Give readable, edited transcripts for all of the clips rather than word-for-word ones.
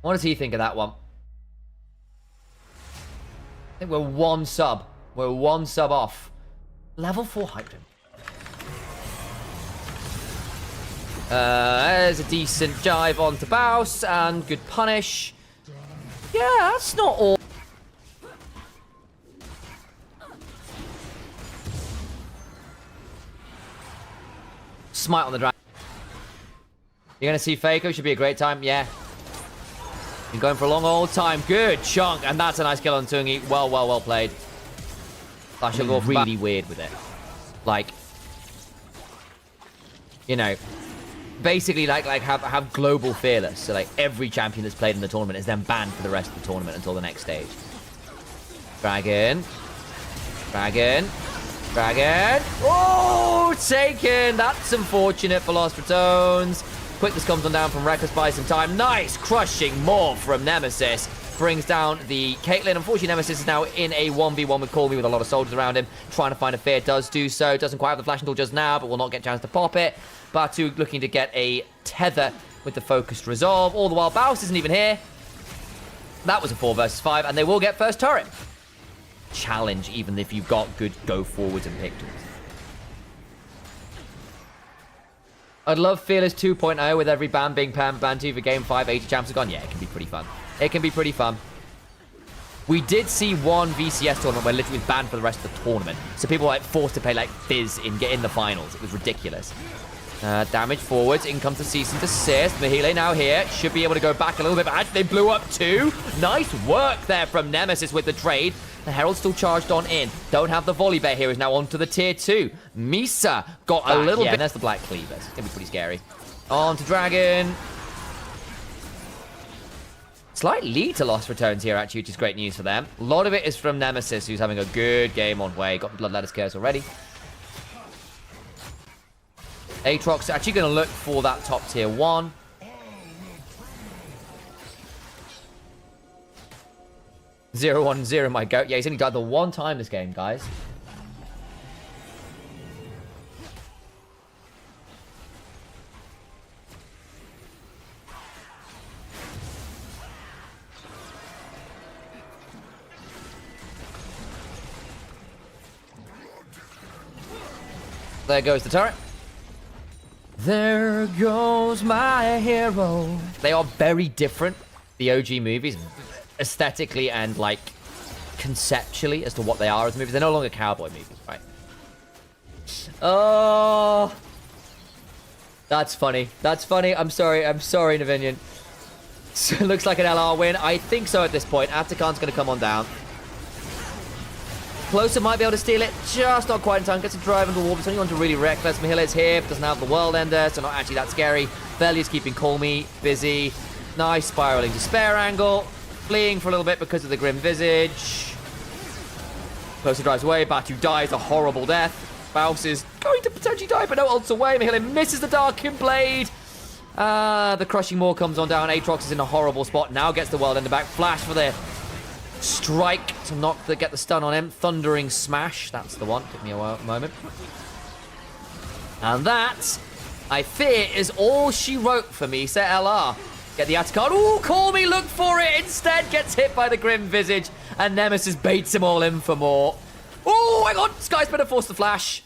What does he think of that one? I think we're one sub. We're one sub off. Level 4 hyped him. There's a decent jive onto Baus and good punish. Yeah, that's not all. Smite on the dragon. You're going to see Faker. Should be a great time. Yeah. Been going for a long old time. Good chunk. And that's a nice kill on Tungi. Well played. I should go really weird with it. Like, you know, basically like have global fearless. So like every champion that's played in the tournament is then banned for the rest of the tournament until the next stage. Dragon. Oh, taken. That's unfortunate for Lost Ratones. Quickness comes on down from Reckless by some time. Nice crushing morph from Nemesis. Brings down the Caitlyn. Unfortunately, Nemesis is now in a 1v1 with Call Me with a lot of soldiers around him. Trying to find a fear. Does do so. Doesn't quite have the flash until just now, but will not get a chance to pop it. Batu looking to get a tether with the focused resolve. All the while, Baus isn't even here. That was a 4 versus 5, and they will get first turret. Challenge, even if you've got good go forwards and pick tools. I'd love Fearless 2.0 with every ban being Bantu for game 5, 80 champs are gone. Yeah, it can be pretty fun. It can be pretty fun. We did see one VCS tournament where literally was banned for the rest of the tournament. So people were like forced to play like Fizz in the finals. It was ridiculous. Damage forwards. In comes the cease and desist. Mahile now here. Should be able to go back a little bit, but actually they blew up too. Nice work there from Nemesis with the trade. The Herald still charged on in. Don't have the volley bear here. Is now on to the tier 2. Misa got a little bit. And there's the Black Cleavers. It's going to be pretty scary. On to Dragon. Slight lead to Lost Ratones here, actually, which is great news for them. A lot of it is from Nemesis, who's having a good game on way. Got the Bloodletter's Curse already. Aatrox actually going to look for that top tier 1. Zero, 1-0, my goat. Yeah, he's only died the one time this game, guys. There goes the turret. There goes my hero. They are very different, the OG movies, aesthetically and like conceptually as to what they are as movies. They're no longer cowboy movies, right? Oh, that's funny. That's funny. I'm sorry, Navinian. So it looks like an LR win. I think so at this point. Atakan's going to come on down. Closer might be able to steal it. Just not quite in time. Gets a drive into the wall. It's only on to really reckless. Mahila's here. Doesn't have the World Ender, so not actually that scary. Velia's keeping Call Me busy. Nice spiraling despair angle. Fleeing for a little bit because of the Grim Visage. Closer drives away. Batu dies a horrible death. Baus is going to potentially die, but no ults away. Mahila misses the Darkin Blade. The Crushing Maw comes on down. Aatrox is in a horrible spot. Now gets the World Ender back. Flash for the strike to get the stun on him. Thundering Smash. That's the one. Took me a moment. And that, I fear, is all she wrote for Misa LR. Get the Atakan. Ooh, Call Me, look for it. Instead, gets hit by the Grim Visage. And Nemesis baits him all in for more. Oh, hang on. Skyspeeder forced the flash.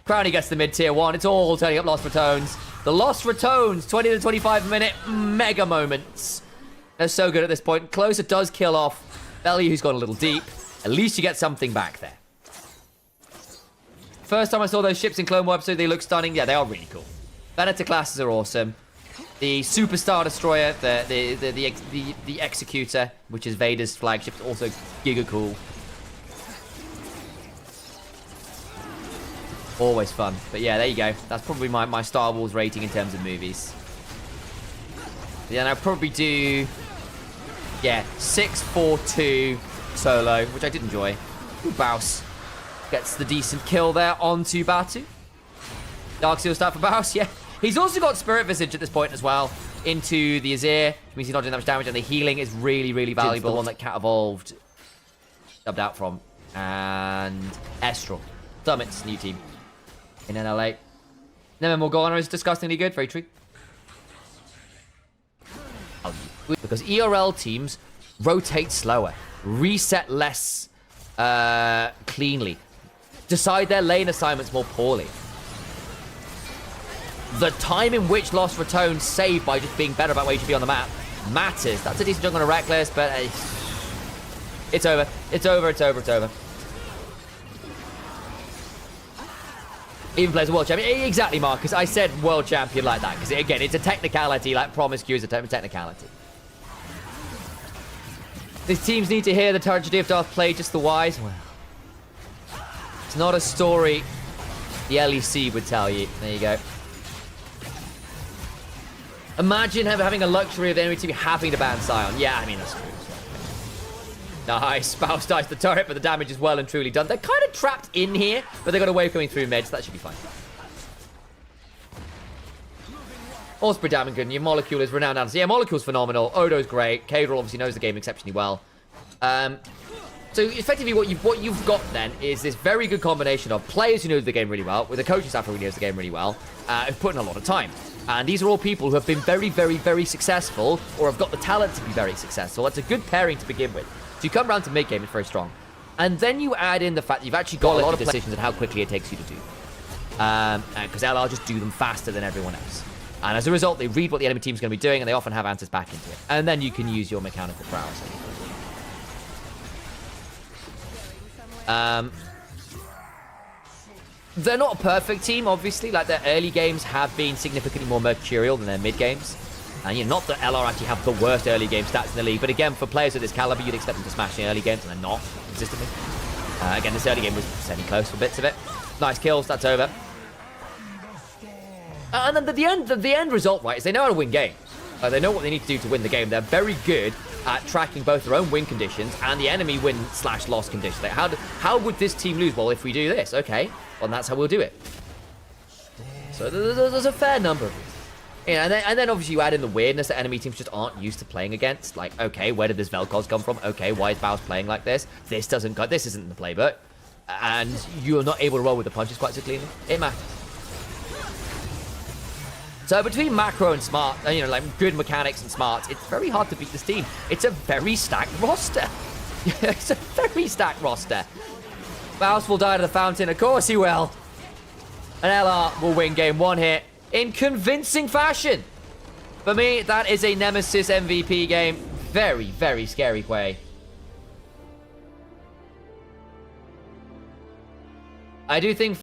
Crowny gets the mid-tier 1. It's all turning up Lost Ratones. The Lost Ratones, 20 to 25 minute mega moments. They're so good at this point. Closer does kill off Belly, who's gone a little deep. At least you get something back there. First time I saw those ships in Clone War episode, they look stunning. Yeah, they are really cool. Venator classes are awesome. The Superstar Destroyer, the Executor, which is Vader's flagship, is also giga cool. Always fun. But yeah, there you go. That's probably my Star Wars rating in terms of movies. But yeah, and I'll probably do, yeah, 6-4-2 solo, which I did enjoy. Ooh, Baus gets the decent kill there onto Batu. Dark Seal start for Baus, yeah. He's also got Spirit Visage at this point as well into the Azir, which means he's not doing that much damage, and the healing is really, really valuable. The one that Cat Evolved dubbed out from. And Estral, Summit's new team in NLA. Never Morgana is disgustingly good, very true. value. Because ERL teams rotate slower, reset less cleanly, decide their lane assignments more poorly. The time in which Lost Ratones save by just being better about where you should be on the map matters. That's a decent jump on a Reckless, but it's over. It's over, it's over, it's over. Even plays a world champion. Exactly, Marcus. I said world champion like that because, again, it's a technicality, like promiscuous is a technicality. These teams need to hear the tragedy of Darth play just the wise. Well, it's not a story the LEC would tell you. There you go. Imagine having a luxury of the enemy team having to ban Sion. Yeah, I mean, that's true. Nice. Spouse dies the turret, but the damage is well and truly done. They're kind of trapped in here, but they got a wave coming through mid, so that should be fine. Osprey damage good. Your Molecule is renowned analysis. Yeah, Molecule's phenomenal. Odo's great. Kadral obviously knows the game exceptionally well. So effectively what you've got then is this very good combination of players who know the game really well, with a coaching staff who knows the game really well, who've put in a lot of time. And these are all people who have been very, very, very successful, or have got the talent to be very successful. That's a good pairing to begin with. So you come around to mid-game, it's very strong. And then you add in the fact that you've actually got a lot of decisions and how quickly it takes you to do. Because LR just do them faster than everyone else. And as a result, they read what the enemy team's going to be doing, and they often have answers back into it. And then you can use your mechanical prowess. They're not a perfect team, obviously. Like, their early games have been significantly more mercurial than their mid games. And, you know, not that LR actually have the worst early game stats in the league, but again, for players of this caliber, you'd expect them to smash in early games, and they're not consistently. Again, this early game was semi-close for bits of it. Nice kills, that's over. And then the end result, right, is they know how to win games. They know what they need to do to win the game. They're very good at tracking both their own win conditions and the enemy win/loss conditions. Like, how would this team lose? Well, if we do this, okay, well, that's how we'll do it. So there's a fair number of these. Yeah, and then obviously you add in the weirdness that enemy teams just aren't used to playing against. Like, okay, where did this Vel'Koz come from? Okay, why is Baus playing like this? This isn't in the playbook. And you're not able to roll with the punches quite so cleanly. It matters. So between macro and smart, you know, like good mechanics and smarts, it's very hard to beat this team. It's a very stacked roster. It's a very stacked roster. Baus will die to the fountain. Of course he will. And LR will win game one here in convincing fashion. For me, that is a Nemesis MVP game. Very, very scary way. I do think